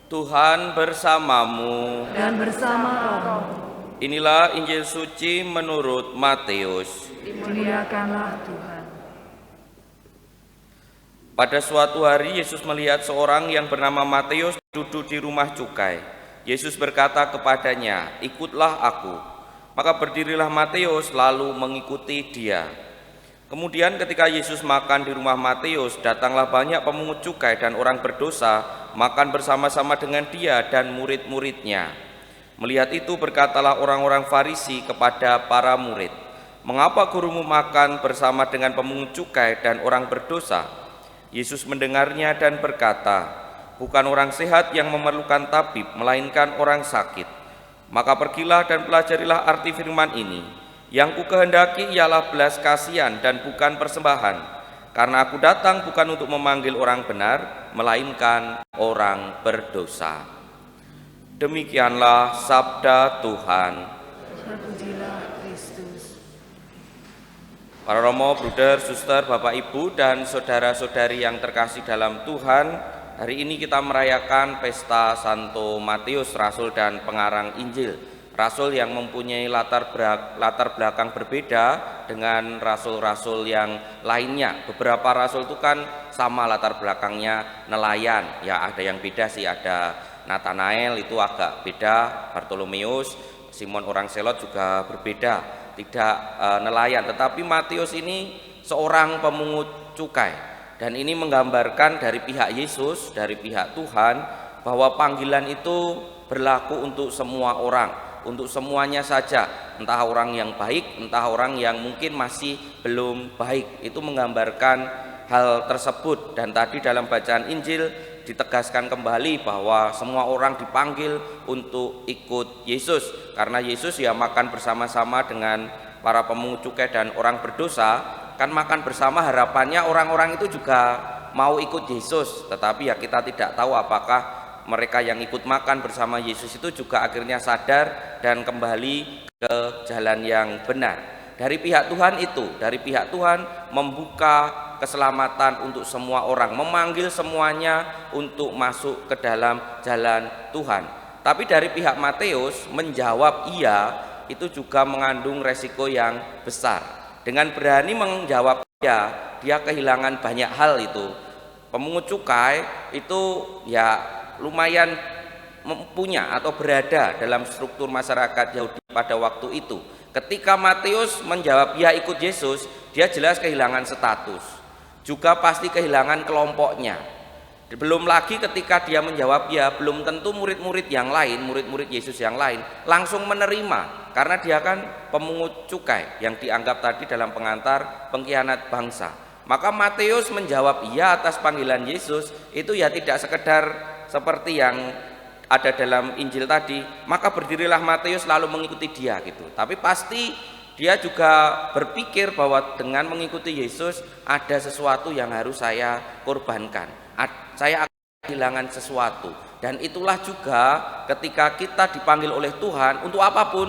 Tuhan bersamamu. Dan bersama rohmu. Inilah Injil suci menurut Matius. Dimuliakanlah Tuhan. Pada suatu hari Yesus melihat seorang yang bernama Matius duduk di rumah cukai. Yesus berkata kepadanya, "Ikutlah aku." Maka berdirilah Matius lalu mengikuti dia. Kemudian ketika Yesus makan di rumah Matius, datanglah banyak pemungut cukai dan orang berdosa makan bersama-sama dengan dia dan murid-muridnya. Melihat itu berkatalah orang-orang Farisi kepada para murid, "Mengapa gurumu makan bersama dengan pemungut cukai dan orang berdosa?" Yesus mendengarnya dan berkata, "Bukan orang sehat yang memerlukan tabib, melainkan orang sakit. Maka pergilah dan pelajarilah arti firman ini, yang ku kehendaki ialah belas kasihan dan bukan persembahan, karena aku datang bukan untuk memanggil orang benar, melainkan orang berdosa." Demikianlah sabda Tuhan. Terpujilah Kristus. Para Romo, Bruder, Suster, Bapak, Ibu, dan saudara-saudari yang terkasih dalam Tuhan, hari ini kita merayakan pesta Santo Matius, Rasul dan pengarang Injil. Rasul yang mempunyai latar belakang berbeda dengan rasul-rasul yang lainnya. Beberapa rasul itu kan sama latar belakangnya, nelayan. Ya ada yang beda sih, ada Nathanael itu agak beda, Bartolomeus, Simon orang Selot juga berbeda, tidak nelayan. Tetapi Matius ini seorang pemungut cukai, dan ini menggambarkan dari pihak Yesus, dari pihak Tuhan, bahwa panggilan itu berlaku untuk semua orang, untuk semuanya saja, entah orang yang baik, entah orang yang mungkin masih belum baik. Itu menggambarkan hal tersebut. Dan tadi dalam bacaan Injil ditegaskan kembali bahwa semua orang dipanggil untuk ikut Yesus, karena Yesus ya makan bersama-sama dengan para pemungut cukai dan orang berdosa. Kan makan bersama, harapannya orang-orang itu juga mau ikut Yesus, tetapi ya kita tidak tahu apakah mereka yang ikut makan bersama Yesus itu juga akhirnya sadar dan kembali ke jalan yang benar. Dari pihak Tuhan itu, dari pihak Tuhan membuka keselamatan untuk semua orang, memanggil semuanya untuk masuk ke dalam jalan Tuhan. Tapi dari pihak Matius menjawab iya itu juga mengandung resiko yang besar. Dengan berani menjawab iya, dia kehilangan banyak hal itu. Pemungut cukai itu ya lumayan punya atau berada dalam struktur masyarakat Yahudi pada waktu itu. Ketika Matius menjawab ya ikut Yesus, dia jelas kehilangan status, juga pasti kehilangan kelompoknya. Belum lagi ketika dia menjawab ya, belum tentu murid-murid yang lain, murid-murid Yesus yang lain langsung menerima, karena dia kan pemungut cukai yang dianggap tadi dalam pengantar pengkhianat bangsa. Maka Matius menjawab iya atas panggilan Yesus itu ya tidak sekedar seperti yang ada dalam Injil tadi, maka berdirilah Matius lalu mengikuti dia gitu. Tapi pasti dia juga berpikir bahwa dengan mengikuti Yesus ada sesuatu yang harus saya korbankan, saya akan kehilangan sesuatu. Dan itulah juga ketika kita dipanggil oleh Tuhan untuk apapun,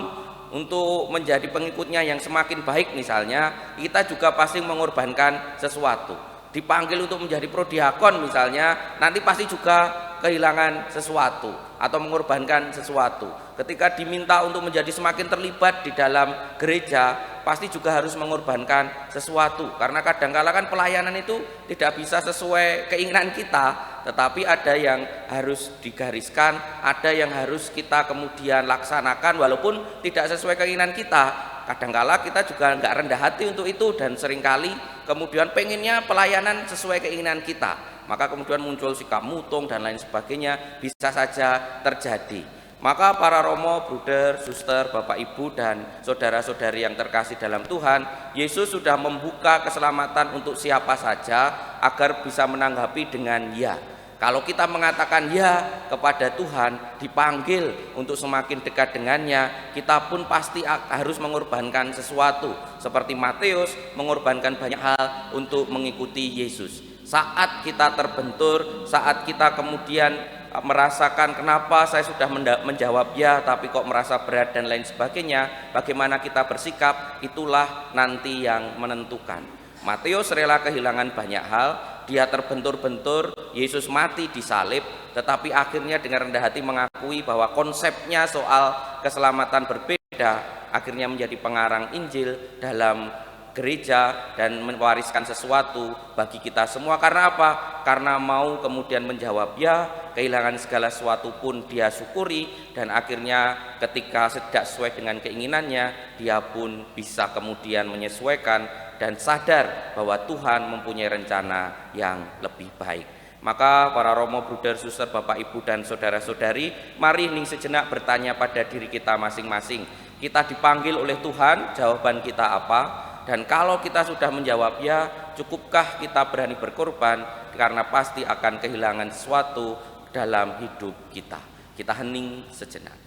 untuk menjadi pengikutnya yang semakin baik misalnya, kita juga pasti mengorbankan sesuatu. Dipanggil untuk menjadi prodiakon misalnya, nanti pasti juga kehilangan sesuatu atau mengorbankan sesuatu. Ketika diminta untuk menjadi semakin terlibat di dalam gereja, pasti juga harus mengorbankan sesuatu, karena kadang-kala kan pelayanan itu tidak bisa sesuai keinginan kita, tetapi ada yang harus digariskan, ada yang harus kita kemudian laksanakan walaupun tidak sesuai keinginan kita. Kadang-kala kita juga nggak rendah hati untuk itu, dan seringkali kemudian pengennya pelayanan sesuai keinginan kita, maka kemudian muncul sikap mutung dan lain sebagainya, bisa saja terjadi. Maka para Romo, Bruder, Suster, Bapak, Ibu, dan saudara-saudari yang terkasih dalam Tuhan, Yesus sudah membuka keselamatan untuk siapa saja agar bisa menanggapi dengan ya. Kalau kita mengatakan ya kepada Tuhan, dipanggil untuk semakin dekat dengannya, kita pun pasti harus mengorbankan sesuatu. Seperti Matius mengorbankan banyak hal untuk mengikuti Yesus. Saat kita terbentur, saat kita kemudian merasakan kenapa saya sudah menjawab ya tapi kok merasa berat dan lain sebagainya, bagaimana kita bersikap, itulah nanti yang menentukan. Matius rela kehilangan banyak hal dia terbentur-bentur, Yesus mati disalib, tetapi akhirnya dengan rendah hati mengakui bahwa konsepnya soal keselamatan berbeda, akhirnya menjadi pengarang Injil dalam gereja dan mewariskan sesuatu bagi kita semua. Karena apa? Karena mau kemudian menjawab ya, kehilangan segala sesuatu pun dia syukuri, dan akhirnya ketika tidak sesuai dengan keinginannya, dia pun bisa kemudian menyesuaikan dan sadar bahwa Tuhan mempunyai rencana yang lebih baik. Maka para romo, bruder, suster, bapak, ibu, dan saudara-saudari, mari hening sejenak bertanya pada diri kita masing-masing. Kita dipanggil oleh Tuhan, jawaban kita apa? Dan kalau kita sudah menjawab ya, cukupkah kita berani berkorban? Karena pasti akan kehilangan sesuatu dalam hidup kita. Kita hening sejenak.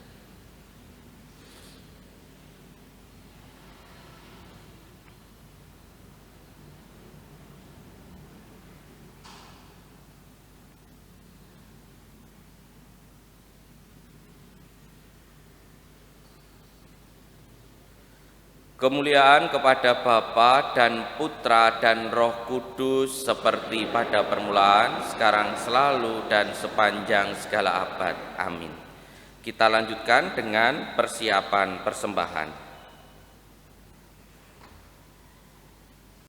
Kemuliaan kepada Bapa dan Putra dan Roh Kudus seperti pada permulaan, sekarang, selalu, dan sepanjang segala abad. Amin. Kita lanjutkan dengan persiapan persembahan.